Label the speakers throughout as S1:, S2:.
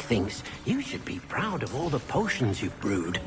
S1: thinks you should be proud of all the potions you've brewed.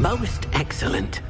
S1: Most excellent.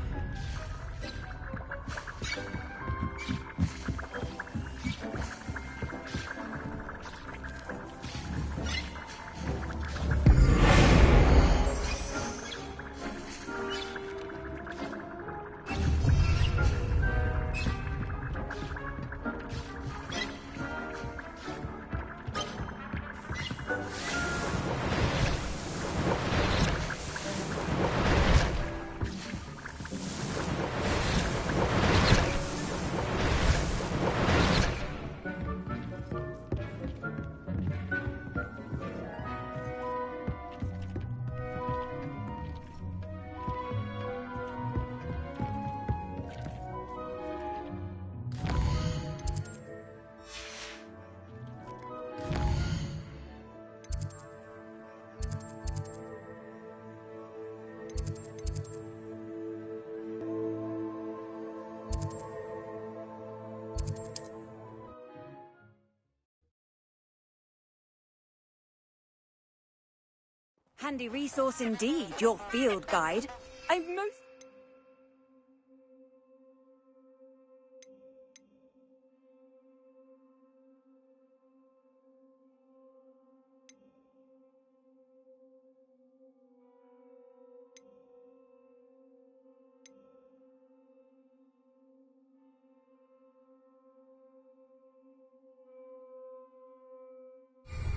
S2: Handy resource indeed, your field guide. I'm most...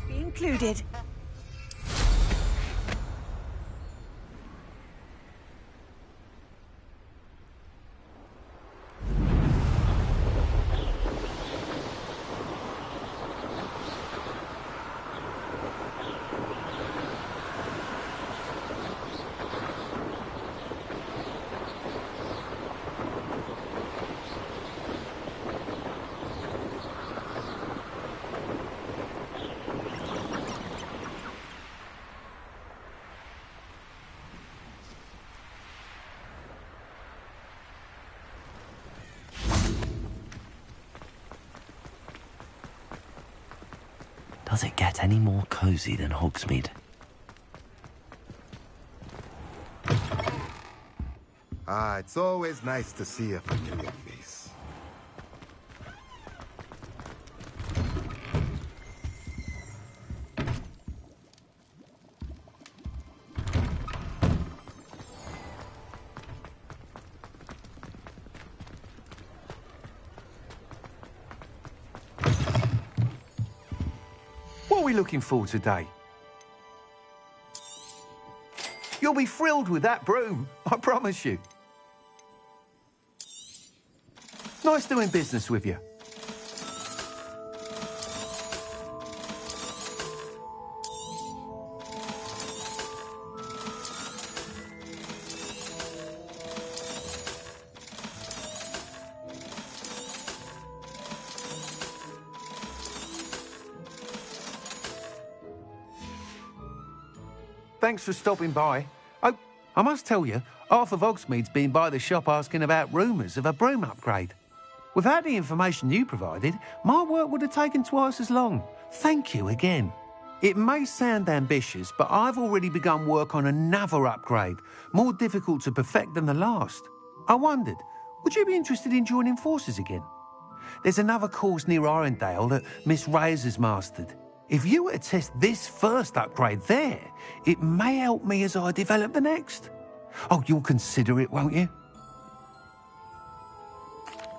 S2: be included.
S3: Does it get any more cozy than Hogsmeade?
S4: Ah, it's always nice to see a familiar face.
S5: What are we looking for today? You'll be thrilled with that broom, I promise you. Nice doing business with you. Thanks for stopping by. Oh, I must tell you, half of Hogsmeade's been by the shop asking about rumours of a broom upgrade. Without the information you provided, my work would have taken twice as long. Thank you again. It may sound ambitious, but I've already begun work on another upgrade, more difficult to perfect than the last. I wondered, would you be interested in joining forces again? There's another course near Irondale that Miss Reyes has mastered. If you were to test this first upgrade there, it may help me as I develop the next. Oh, you'll consider it, won't you?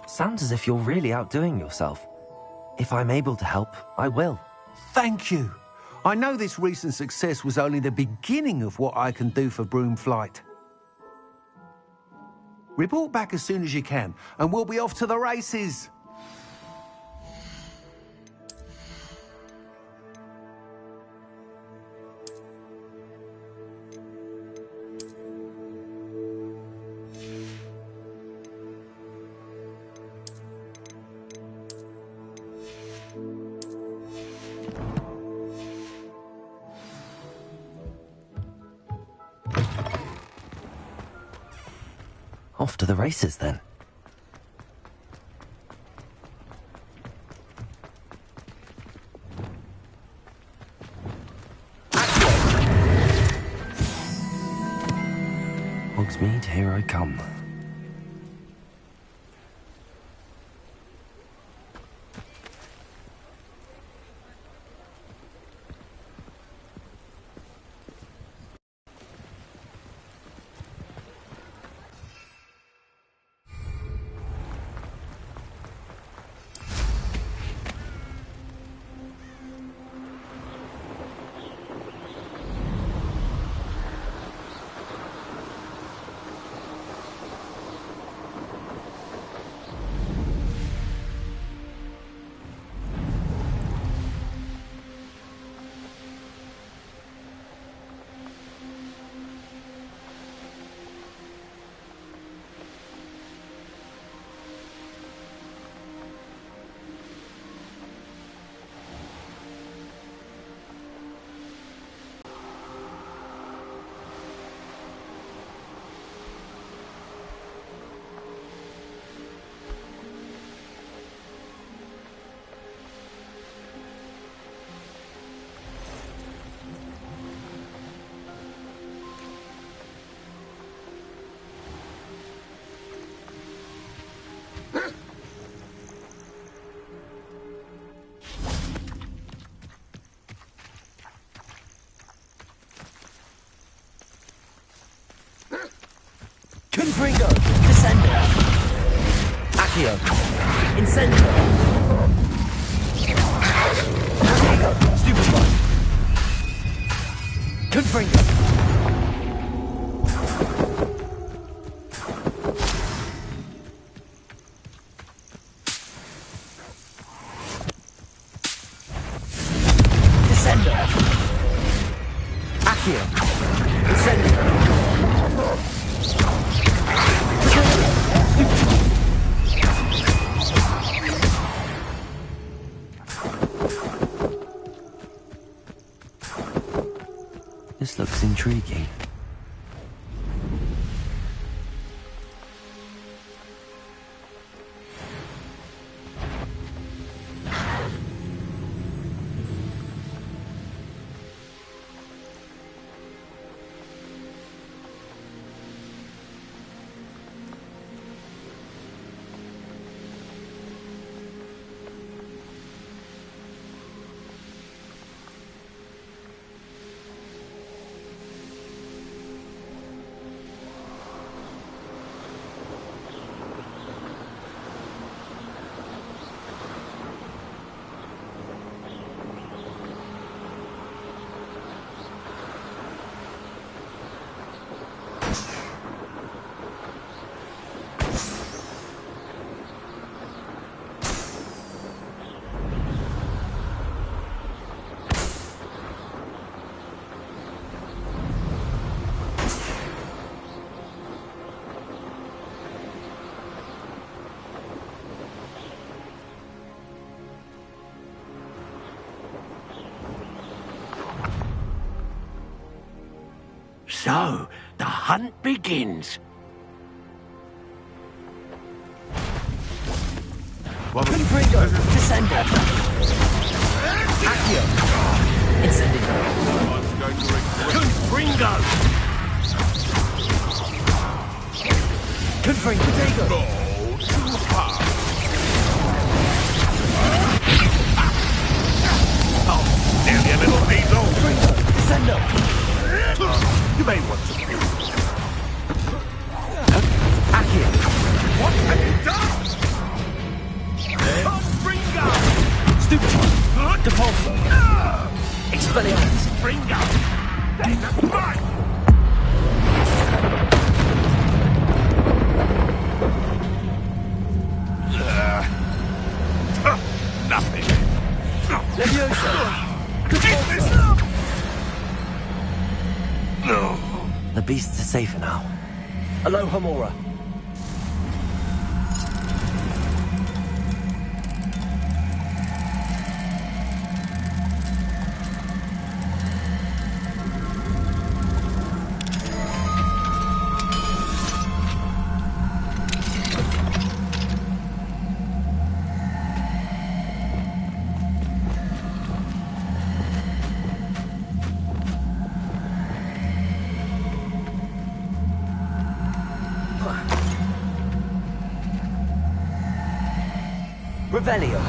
S3: Sounds as if you're really outdoing yourself. If I'm able to help, I will.
S5: Thank you. I know this recent success was only the beginning of what I can do for Broom Flight. Report back as soon as you can, and we'll be off to the races.
S3: Off to the races, then. Hogsmeade, here I come.
S6: Confringo, Descender. Accio, Incendio. Stupefy. Confringo. Descender. Accio, Incendio.
S3: This looks intriguing.
S1: So, the hunt begins.
S6: Confringo. Descender. Accio. Incendio.
S1: Confringo!
S6: Confringo. Potato.
S1: Nearly a little diesel.
S6: Confringo. Descendo.
S1: You may want to...
S6: Accio.
S1: What have you done? Confringo!
S6: Stupid. Depulso. Expelliarmus.
S1: Confringo! Then right! Nothing.
S6: Levioso.
S1: Keep this
S6: Depulso.
S1: up! No.
S3: The beasts are safer now.
S6: Aloha Mora. Revelio.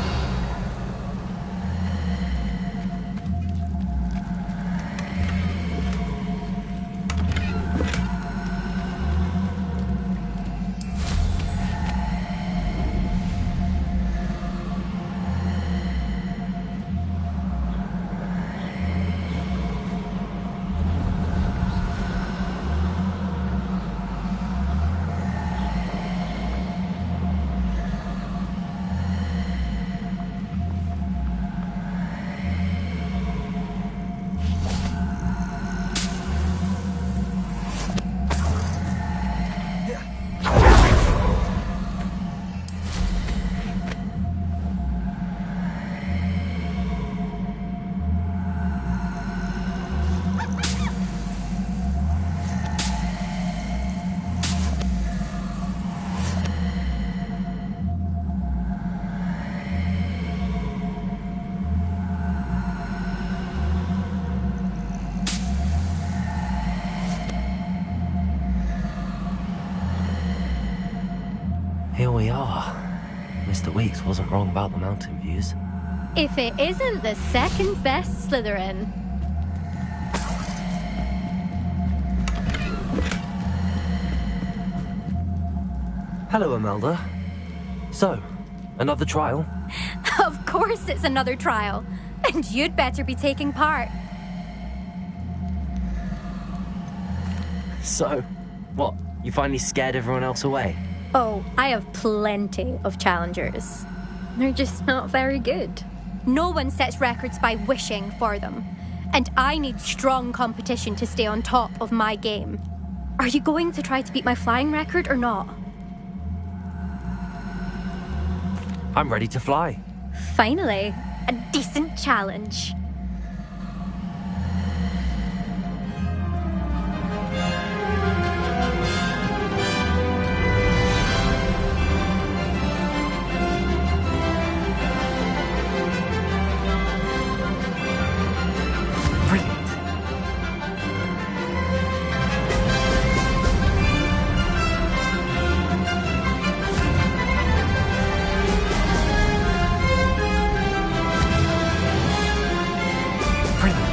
S3: Here we are. Mr. Weeks wasn't wrong about the mountain views.
S7: If it isn't the second best Slytherin.
S3: Hello, Imelda. So, another trial?
S7: Of course it's another trial. And you'd better be taking part.
S3: So, what? You finally scared everyone else away?
S7: Oh, I have plenty of challengers. They're just not very good. No one sets records by wishing for them. And I need strong competition to stay on top of my game. Are you going to try to beat my flying record or not?
S3: I'm ready to fly.
S7: Finally, a decent challenge.
S3: Brilliant. Brilliant.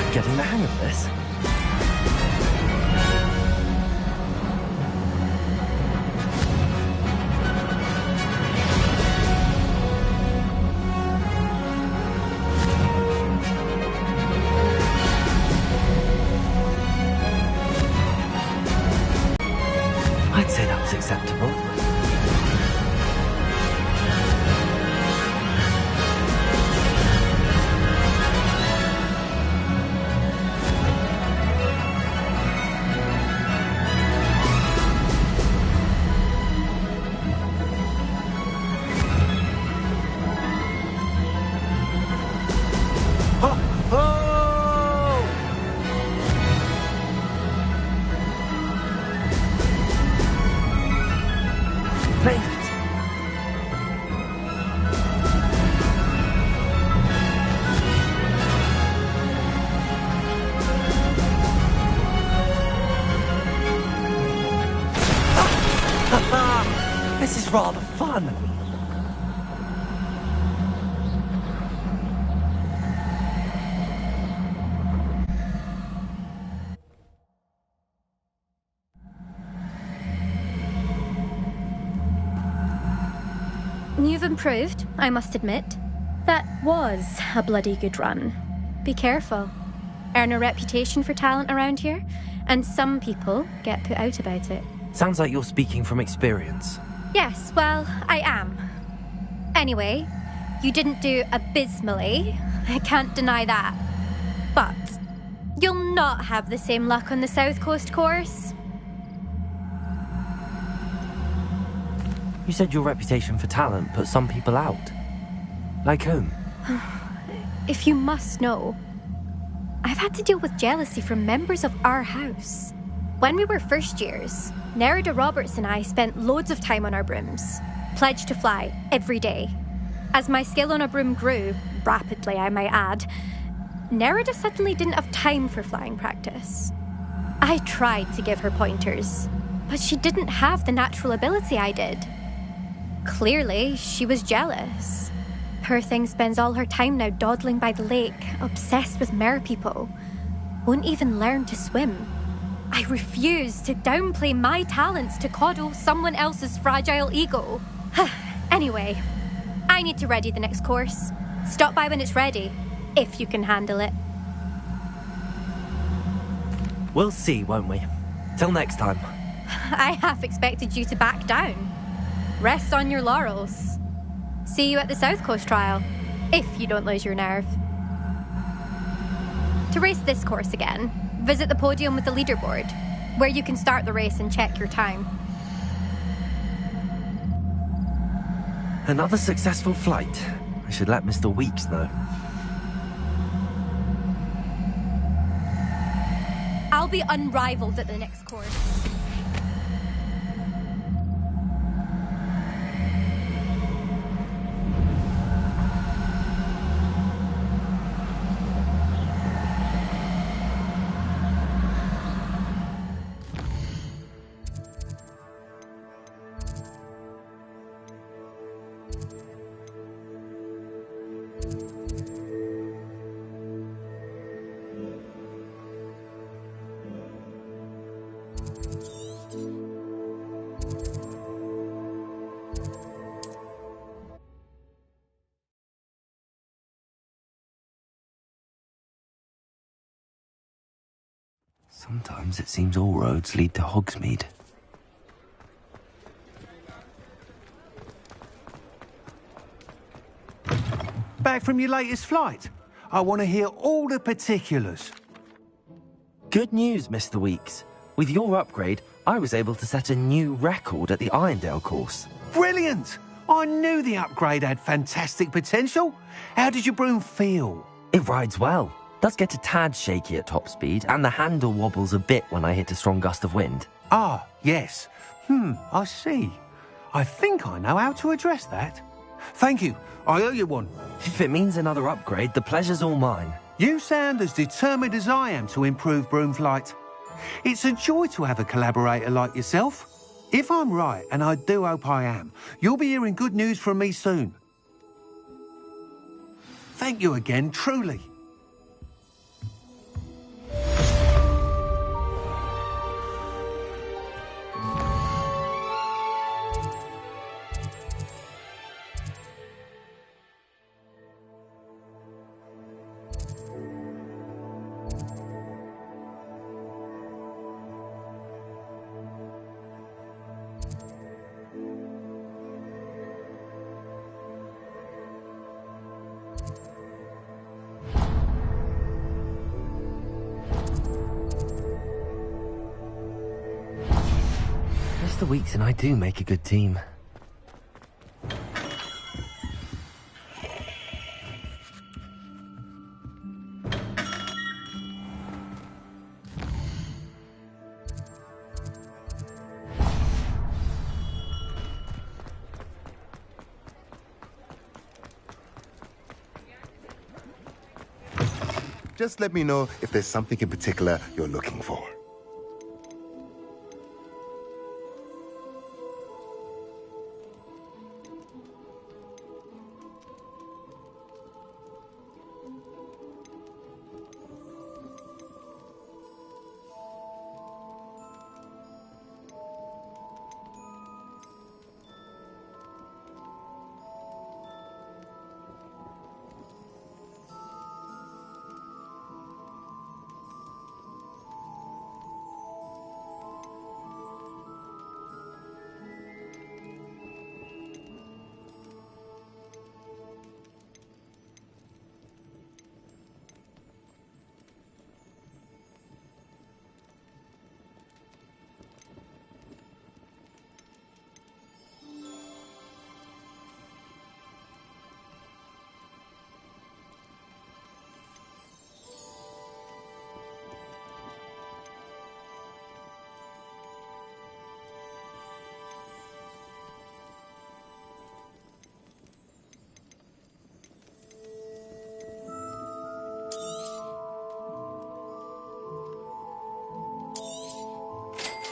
S3: I'm getting the hang of this. I'd say that was acceptable. Run!
S7: You've improved, I must admit. That was a bloody good run. Be careful. Earn a reputation for talent around here, and some people get put out about it.
S3: Sounds like you're speaking from experience.
S7: Yes, well, I am. Anyway, you didn't do abysmally. I can't deny that. But you'll not have the same luck on the South Coast course.
S3: You said your reputation for talent put some people out. Like whom?
S7: If you must know, I've had to deal with jealousy from members of our house. When we were first years, Nerida Roberts and I spent loads of time on our brooms, pledged to fly every day. As my skill on a broom grew, rapidly I might add, Nerida suddenly didn't have time for flying practice. I tried to give her pointers, but she didn't have the natural ability I did. Clearly, she was jealous. Poor thing spends all her time now dawdling by the lake, obsessed with merpeople. Won't even learn to swim. I refuse to downplay my talents to coddle someone else's fragile ego. Anyway, I need to ready the next course. Stop by when it's ready, if you can handle it.
S3: We'll see, won't we? Till next time.
S7: I half expected you to back down. Rest on your laurels. See you at the South Coast trial, if you don't lose your nerve. To race this course again, visit the podium with the leaderboard, where you can start the race and check your time.
S3: Another successful flight. I should let Mr. Weeks know.
S7: I'll be unrivaled at the next course.
S3: Sometimes it seems all roads lead to Hogsmeade.
S5: Back from your latest flight? I want to hear all the particulars.
S3: Good news, Mr. Weeks. With your upgrade, I was able to set a new record at the Irondale course.
S5: Brilliant! I knew the upgrade had fantastic potential. How did your broom feel?
S3: It rides well. Does get a tad shaky at top speed, and the handle wobbles a bit when I hit a strong gust of wind.
S5: Ah, yes. I see. I think I know how to address that. Thank you. I owe you one.
S3: If it means another upgrade, the pleasure's all mine.
S5: You sound as determined as I am to improve broom flight. It's a joy to have a collaborator like yourself. If I'm right, and I do hope I am, you'll be hearing good news from me soon. Thank you again, truly.
S3: Mr. Weeks and I do make a good team.
S4: Just let me know if there's something in particular you're looking for.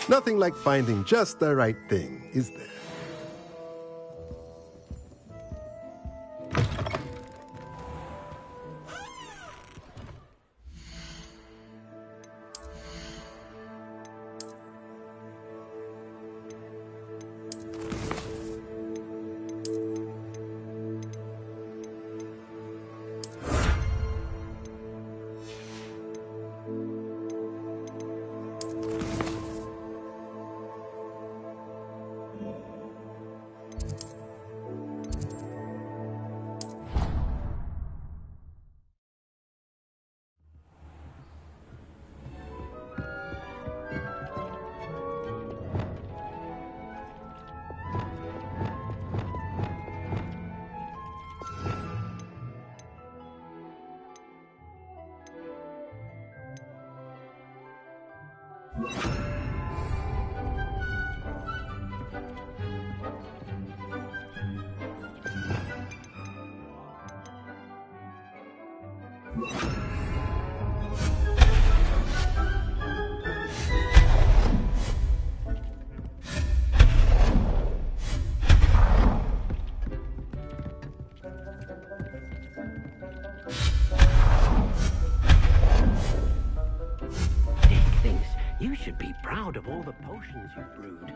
S4: Nothing like finding just the right thing, is there?
S1: Dick thinks you should be proud of all the potions you've brewed.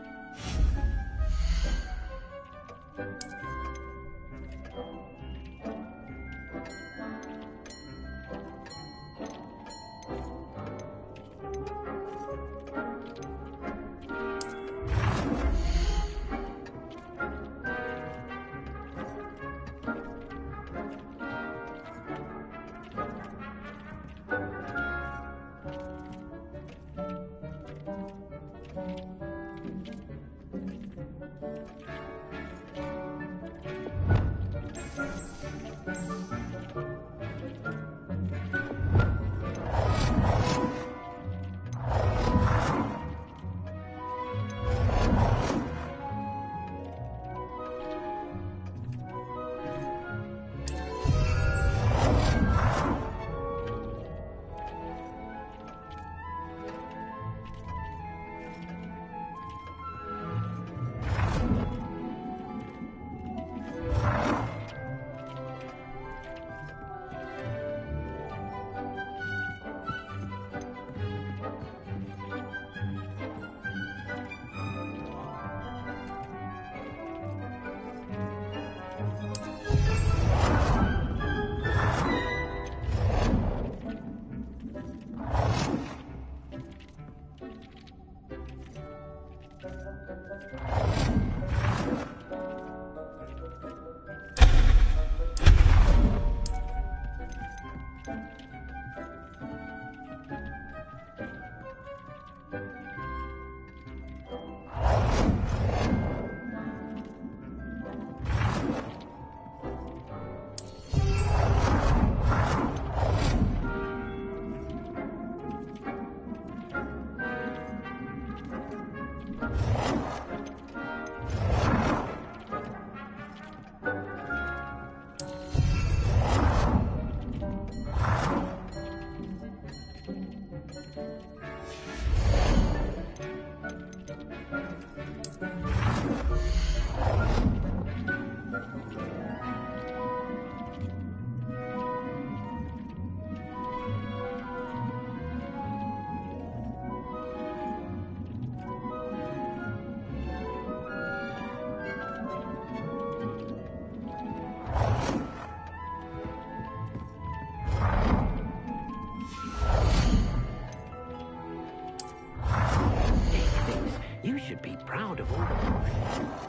S1: You should be proud of all the potions.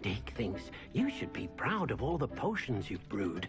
S1: Dick thinks you should be proud of all the potions you've brewed.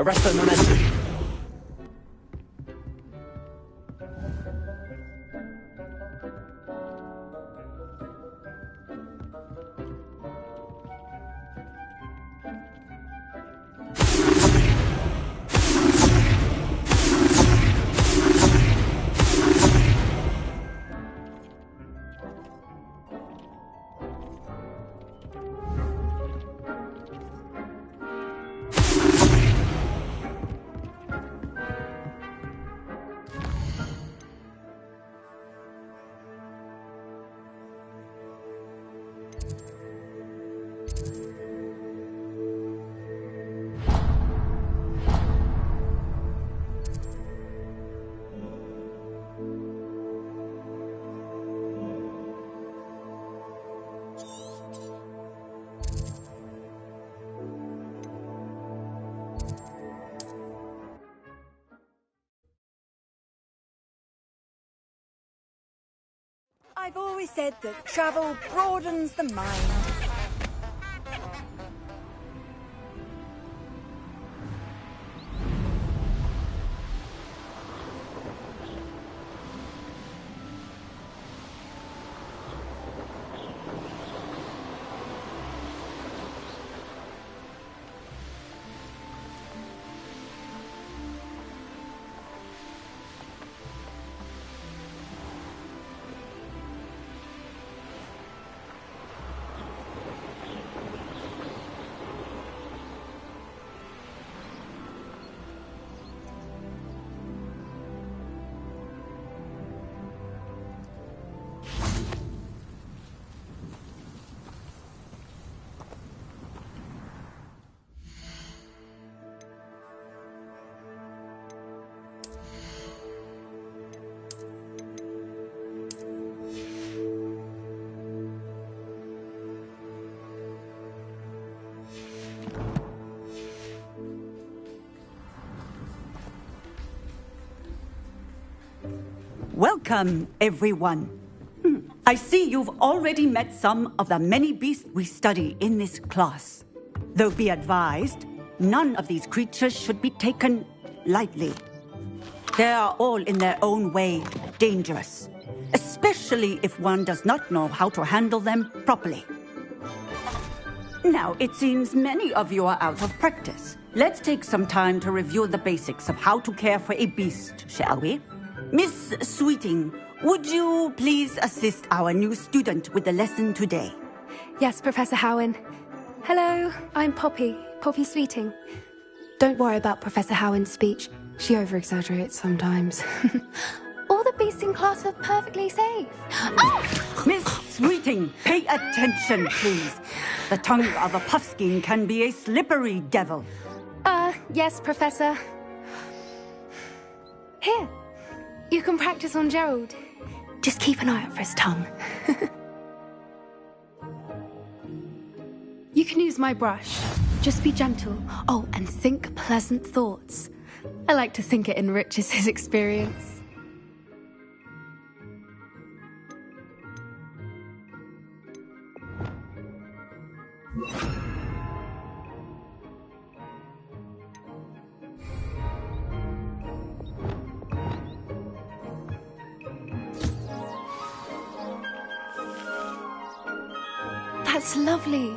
S6: Arresto momentum.
S2: I've always said that travel broadens the mind.
S8: Welcome, everyone. I see you've already met some of the many beasts we study in this class. Though be advised, none of these creatures should be taken lightly. They are all in their own way dangerous, especially if one does not know how to handle them properly. Now, it seems many of you are out of practice. Let's take some time to review the basics of how to care for a beast, shall we? Miss Sweeting, would you please assist our new student with the lesson today?
S9: Yes, Professor Howen. Hello, I'm Poppy Sweeting. Don't worry about Professor Howen's speech. She over-exaggerates sometimes. All the beasts in class are perfectly safe. Oh!
S8: Miss Sweeting, pay attention, please. The tongue of a puffskein can be a slippery devil.
S9: Yes, Professor. Here. You can practice on Gerald. Just keep an eye out for his tongue. You can use my brush. Just be gentle. Oh, and think pleasant thoughts. I like to think it enriches his experience. That's lovely.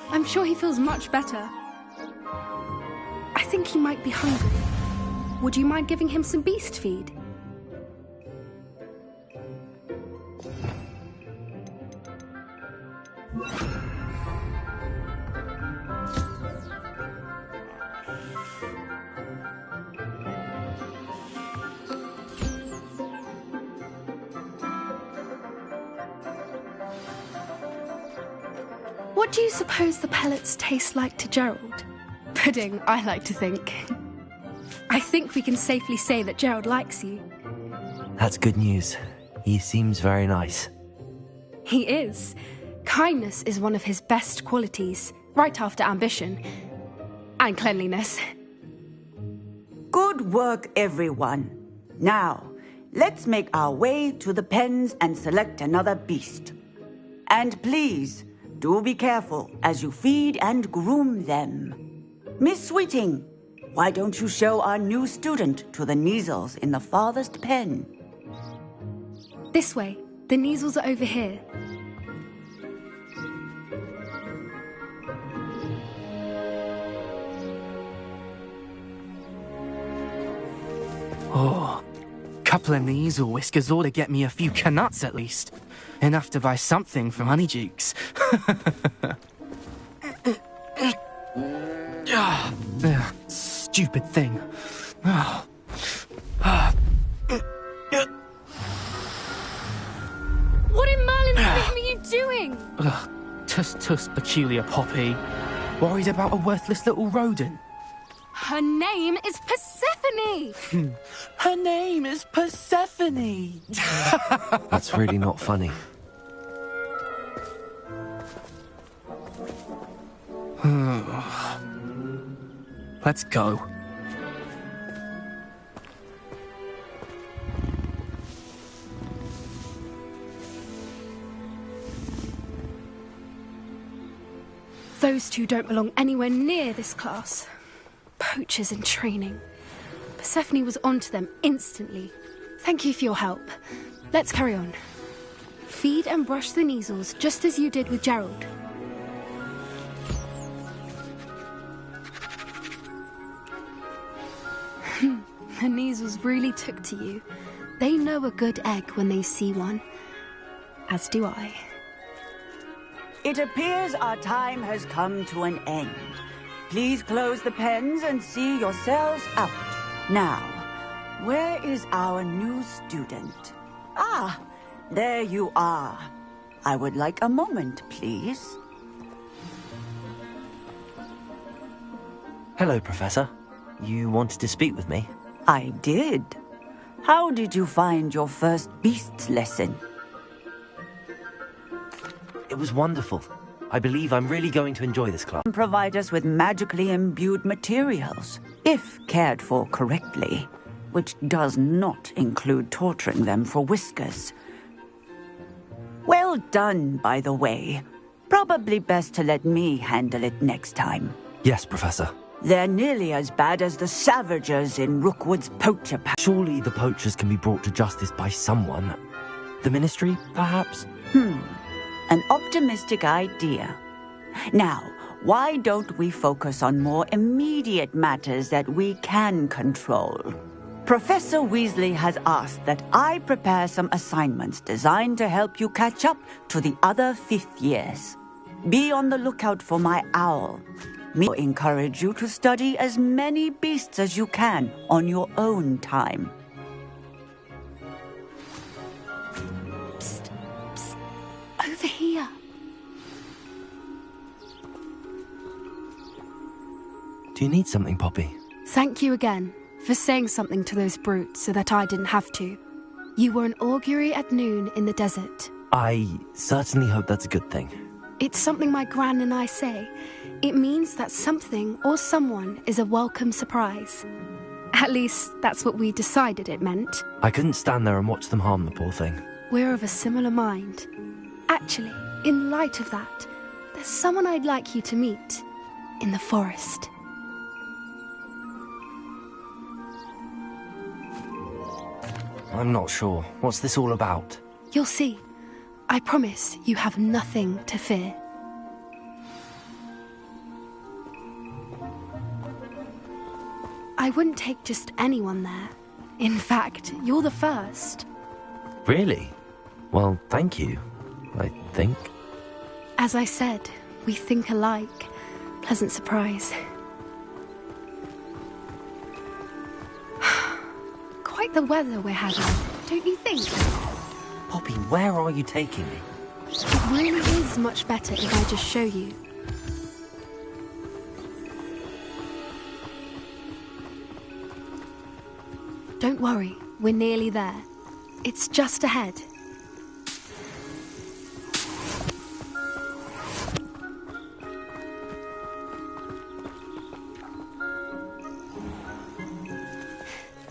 S9: I'm sure he feels much better. I think he might be hungry. Would you mind giving him some beast feed? What do you suppose the pellets taste like to Gerald? Pudding, I like to think. I think we can safely say that Gerald likes you.
S3: That's good news. He seems very nice.
S9: He is. Kindness is one of his best qualities, right after ambition. And cleanliness.
S8: Good work, everyone. Now, let's make our way to the pens and select another beast. And please, do be careful as you feed and groom them. Miss Sweeting, why don't you show our new student to the Kneazles in the farthest pen?
S9: This way. The Kneazles are over here.
S6: Oh, couple of Kneazle whiskers ought to get me a few canuts at least. Enough to buy something from Honeydukes. Stupid thing.
S9: What in Merlin's name are you doing?
S6: Tuss, peculiar Poppy. Worried about a worthless little rodent.
S9: Her name is Persephone!
S6: Her name is Persephone!
S3: That's really not funny.
S6: Let's go.
S9: Those two don't belong anywhere near this class. Poachers in training. Persephone was onto them instantly. Thank you for your help. Let's carry on. Feed and brush the Neasels just as you did with Gerald. The Neasels really took to you. They know a good egg when they see one. As do I.
S8: It appears our time has come to an end. Please close the pens and see yourselves out. Now, where is our new student? Ah, there you are. I would like a moment, please.
S3: Hello, Professor. You wanted to speak with me?
S8: I did. How did you find your first beasts lesson?
S3: It was wonderful. I believe I'm really going to enjoy this class.
S8: Provide us with magically imbued materials, if cared for correctly, which does not include torturing them for whiskers. Well done, by the way. Probably best to let me handle it next time.
S3: Yes, Professor.
S8: They're nearly as bad as the Savagers in Rookwood's poacher pack.
S3: Surely the poachers can be brought to justice by someone. The Ministry, perhaps?
S8: An optimistic idea. Now, why don't we focus on more immediate matters that we can control? Professor Weasley has asked that I prepare some assignments designed to help you catch up to the other fifth years. Be on the lookout for my owl. Me encourage you to study as many beasts as you can on your own time.
S9: Psst, psst. Over here.
S3: Do you need something, Poppy?
S9: Thank you again for saying something to those brutes so that I didn't have to. You were an augury at noon in the desert.
S3: I certainly hope that's a good thing.
S9: It's something my gran and I say. It means that something or someone is a welcome surprise. At least, that's what we decided it meant.
S3: I couldn't stand there and watch them harm the poor thing.
S9: We're of a similar mind. Actually, in light of that, there's someone I'd like you to meet. In the forest.
S3: I'm not sure. What's this all about?
S9: You'll see. I promise you have nothing to fear. I wouldn't take just anyone there. In fact, you're the first.
S3: Really? Well, thank you, I think.
S9: As I said, we think alike. Pleasant surprise. Quite the weather we're having, don't you think?
S3: Poppy, where are you taking me?
S9: It really is much better if I just show you. Don't worry, we're nearly there. It's just ahead.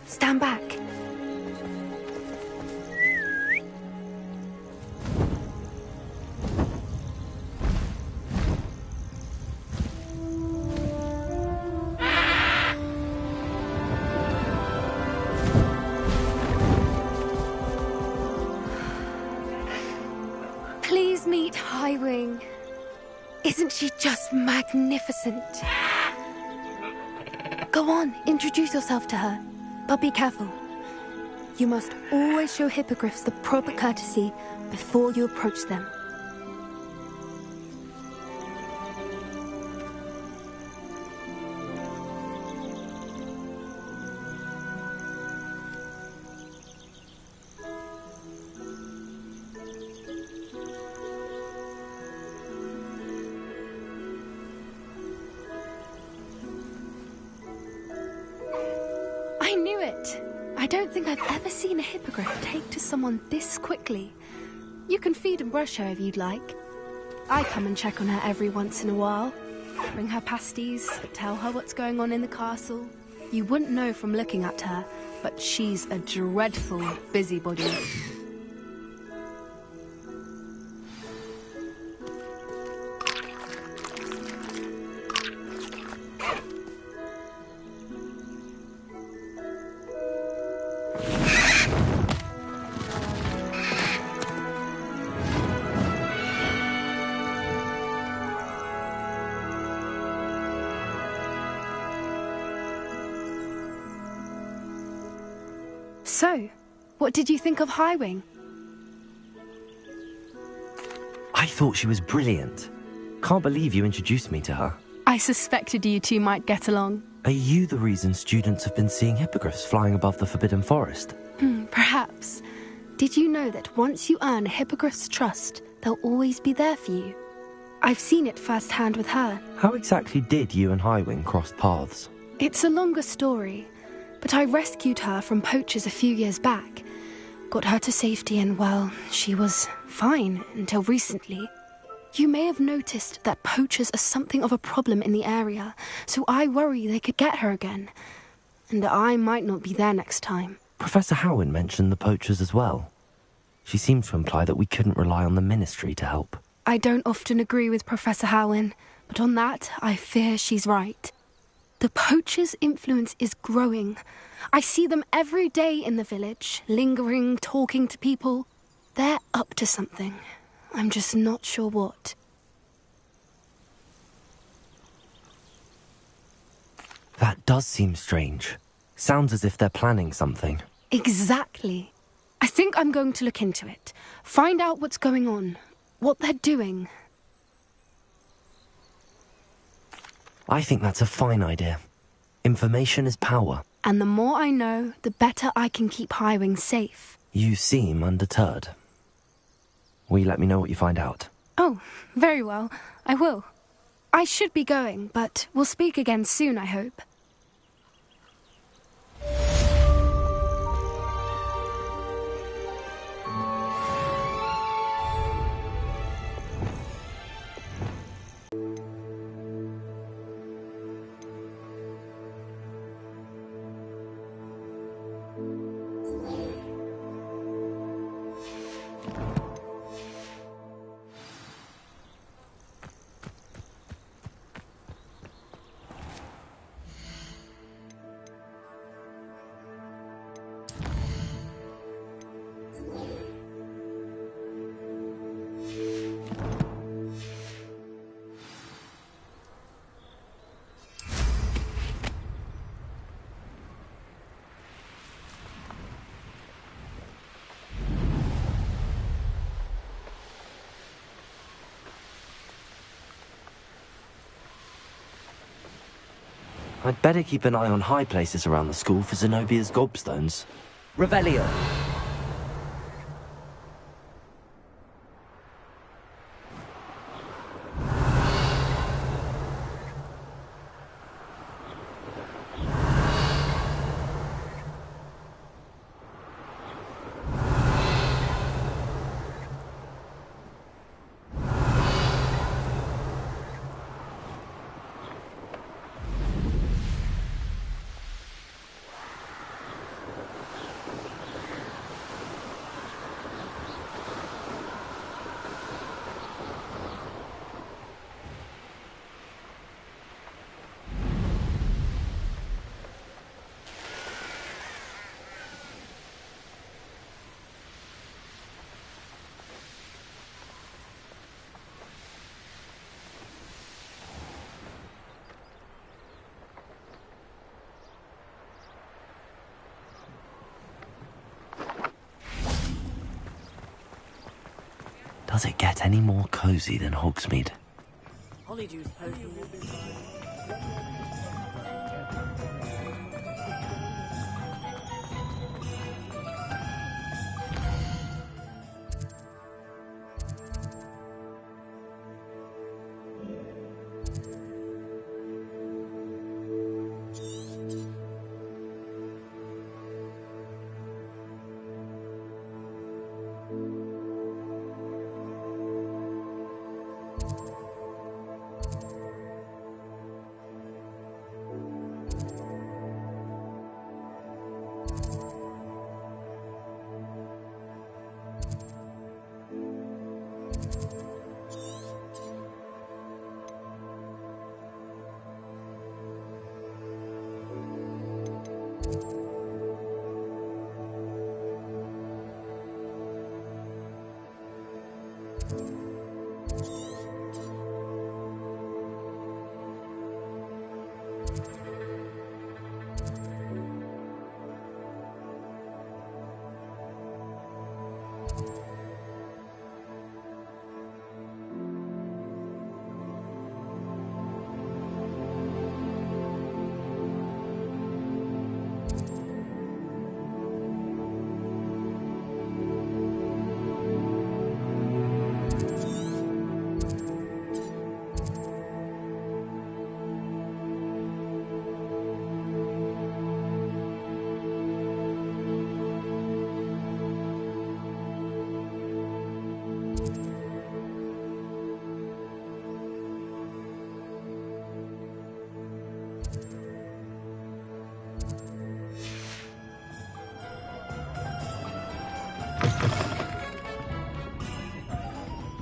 S9: Stand back. Please meet Highwing. Isn't she just magnificent? Go on, introduce yourself to her. But be careful. You must always show hippogriffs the proper courtesy before you approach them. I knew it! I don't think I've ever seen a hippogriff take to someone this quickly. You can feed and brush her if you'd like. I come and check on her every once in a while. Bring her pasties, tell her what's going on in the castle. You wouldn't know from looking at her, but she's a dreadful busybody. So, what did you think of Highwing?
S3: I thought she was brilliant. Can't believe you introduced me to her.
S9: I suspected you two might get along.
S3: Are you the reason students have been seeing hippogriffs flying above the Forbidden Forest?
S9: Perhaps. Did you know that once you earn a hippogriff's trust, they'll always be there for you? I've seen it firsthand with her.
S3: How exactly did you and Highwing cross paths?
S9: It's a longer story, but I rescued her from poachers a few years back. Got her to safety and, well, she was fine until recently. You may have noticed that poachers are something of a problem in the area, so I worry they could get her again. And I might not be there next time.
S3: Professor Howin mentioned the poachers as well. She seemed to imply that we couldn't rely on the Ministry to help.
S9: I don't often agree with Professor Howin, but on that, I fear she's right. The poachers' influence is growing. I see them every day in the village, lingering, talking to people. They're up to something. I'm just not sure what.
S3: That does seem strange. Sounds as if they're planning something.
S9: Exactly. I think I'm going to look into it. Find out what's going on. What they're doing.
S3: I think that's a fine idea. Information is power.
S9: And the more I know, the better I can keep Highwing safe.
S3: You seem undeterred. Will you let me know what you find out?
S9: Oh, very well. I will. I should be going, but we'll speak again soon, I hope.
S3: I'd better keep an eye on high places around the school for Zenobia's gobstones. Revelio! Does it get any more cozy than Hogsmeade?
S2: Polyjuice potion will be fine.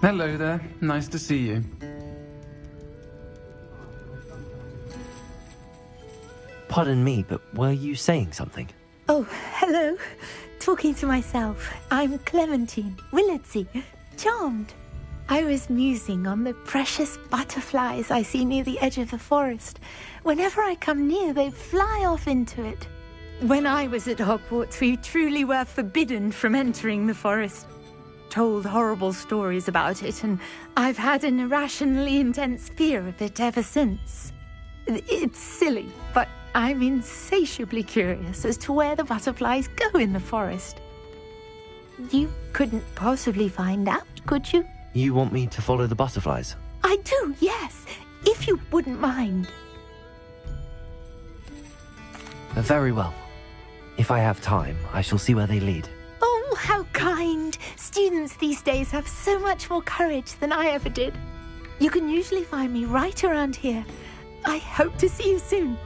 S10: Hello there. Nice to see you.
S3: Pardon me, but were you saying something?
S11: Oh, hello. Talking to myself. I'm Clementine Willardsey. Charmed. I was musing on the precious butterflies I see near the edge of the forest. Whenever I come near, they fly off into it. When I was at Hogwarts, we truly were forbidden from entering the forest. Told horrible stories about it, and I've had an irrationally intense fear of it ever since. It's silly, but I'm insatiably curious as to where the butterflies go in the forest. You couldn't possibly find out, could you?
S3: You want me to follow the butterflies?
S11: I do, yes, if you wouldn't mind.
S3: Very well. If I have time, I shall see where they lead.
S11: Oh, how kind. Students these days have so much more courage than I ever did. You can usually find me right around here. I hope to see you soon.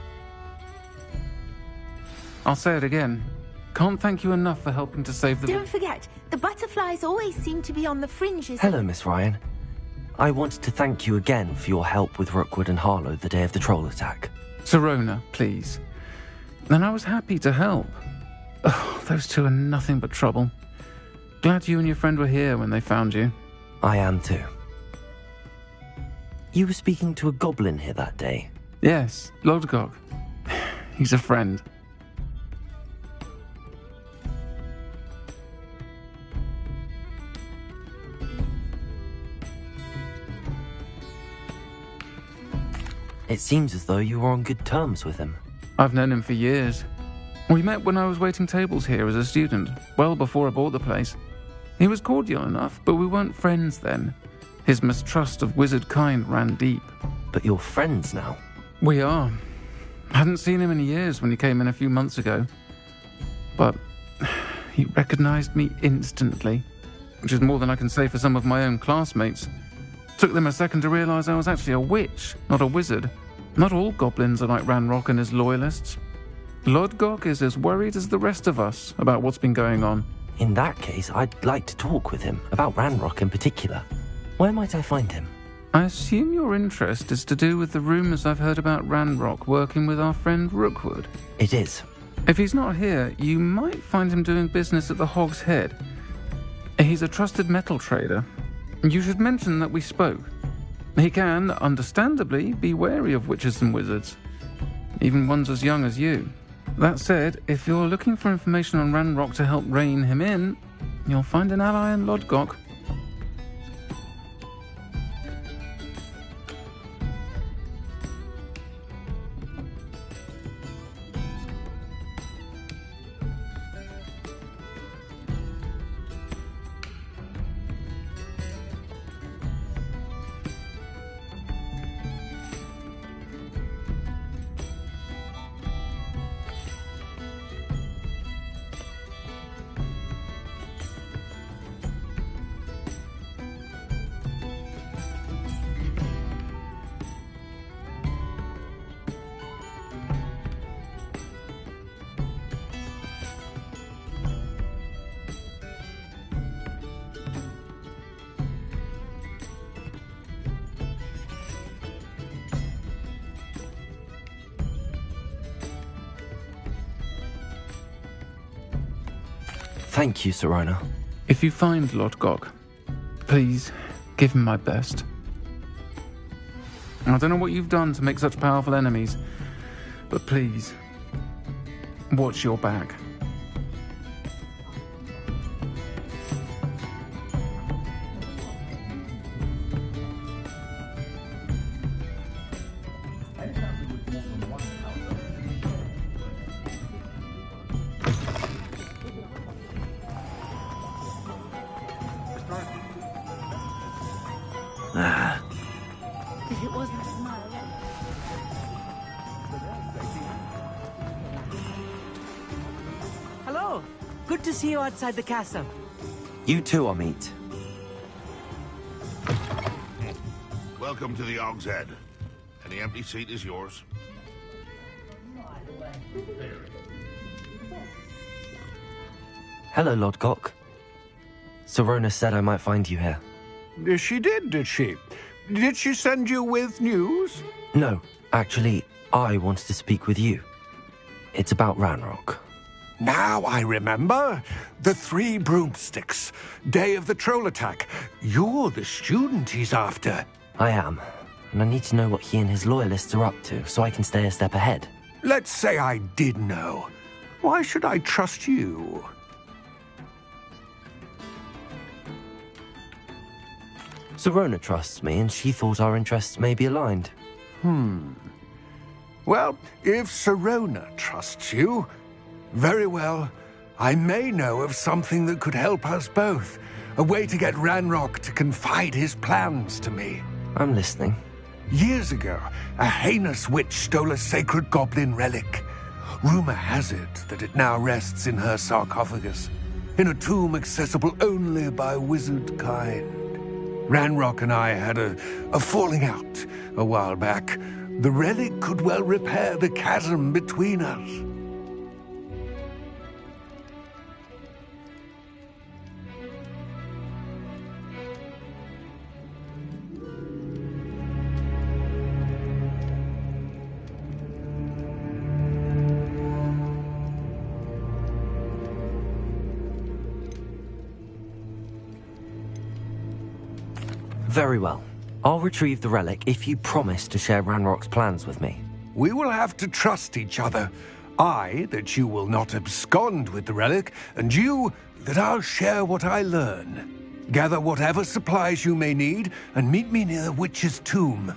S10: I'll say it again. Can't thank you enough for helping to save the...
S11: Don't forget, the butterflies always seem to be on the fringes.
S3: Hello, Miss Ryan. I wanted to thank you again for your help with Rookwood and Harlow the day of the troll attack.
S10: Sirona, please. And I was happy to help. Oh, those two are nothing but trouble. Glad you and your friend were here when they found you.
S3: I am too. You were speaking to a goblin here that day?
S10: Yes, Lodgok. He's a friend.
S3: It seems as though you were on good terms with him.
S10: I've known him for years. We met when I was waiting tables here as a student, well before I bought the place. He was cordial enough, but we weren't friends then. His mistrust of wizard kind ran deep.
S3: But you're friends now?
S10: We are. I hadn't seen him in years when he came in a few months ago. But he recognized me instantly, which is more than I can say for some of my own classmates. Took them a second to realize I was actually a witch, not a wizard. Not all goblins are like Ranrock and his loyalists. Lodgok is as worried as the rest of us about what's been going on.
S3: In that case, I'd like to talk with him, about Ranrock in particular. Where might I find him?
S10: I assume your interest is to do with the rumors I've heard about Ranrock working with our friend Rookwood.
S3: It is.
S10: If he's not here, you might find him doing business at the Hog's Head. He's a trusted metal trader. You should mention that we spoke. He can, understandably, be wary of witches and wizards, even ones as young as you. That said, if you're looking for information on Ranrock to help rein him in, you'll find an ally in Lodgok.
S3: Thank you, Sirona.
S10: If you find Lodgok, please give him my best. I don't know what you've done to make such powerful enemies, but please, watch your back.
S11: If it wasn't for my...
S12: Hello. Good to see you outside the castle.
S3: You too, Amit.
S13: Welcome to the Hog's Head. Any empty seat is yours.
S3: Hello, Lodgok. Sirona said I might find you here.
S5: She did she? Did she send you with news?
S3: No, actually, I wanted to speak with you. It's about Ranrock.
S5: Now I remember. The 3 broomsticks. Day of the troll attack. You're the student he's after.
S3: I am, and I need to know what he and his loyalists are up to so I can stay a step ahead.
S5: Let's say I did know. Why should I trust you?
S3: Serona trusts me, and she thought our interests may be aligned.
S5: Well, if Serona trusts you, very well. I may know of something that could help us both. A way to get Ranrock to confide his plans to me.
S3: I'm listening.
S5: Years ago, a heinous witch stole a sacred goblin relic. Rumor has it that it now rests in her sarcophagus, in a tomb accessible only by wizard kind. Ranrock and I had a falling out a while back. The relic could well repair the chasm between us.
S3: Very well. I'll retrieve the relic if you promise to share Ranrock's plans with me.
S5: We will have to trust each other. I, that you will not abscond with the relic, and you, that I'll share what I learn. Gather whatever supplies you may need, and meet me near the witch's tomb.